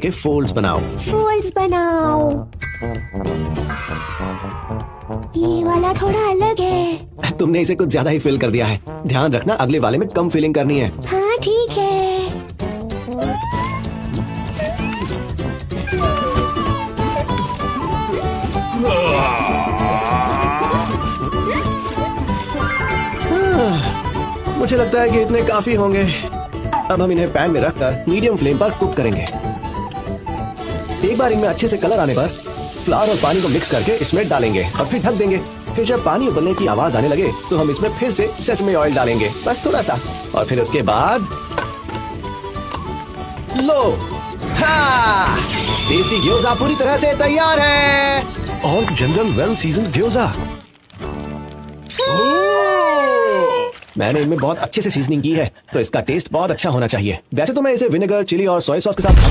के फोल्ड्स बनाओ। फोल्ड्स बनाओ। ये वाला थोड़ा अलग है। तुमने इसे कुछ ज्यादा ही फिल कर दिया है। ध्यान रखना अगले वाले में कम फिलिंग करनी है। हाँ ठीक है। मुझे लगता है कि इतने काफी होंगे। अब हम इन्हें पैन में रखकर मीडियम फ्लेम पर कुक करेंगे। एक बार इनमें अच्छे से कलर आने पर फ्लावर और पानी को मिक्स करके इसमें डालेंगे और फिर ढक देंगे। फिर जब पानी उबलने की आवाज आने लगे तो हम इसमें फिर से सेसमे ऑयल डालेंगे, बस थोड़ा सा। और फिर उसके बाद लो, टेस्टी ग्योजा पूरी तरह से तैयार है। और जनरल वेल सीजन ग्योजा। मैंने इनमें बहुत अच्छे से सीजनिंग की है, तो इसका टेस्ट बहुत अच्छा होना चाहिए। वैसे तो मैं इसे विनेगर, चिली और सोया सॉस के साथ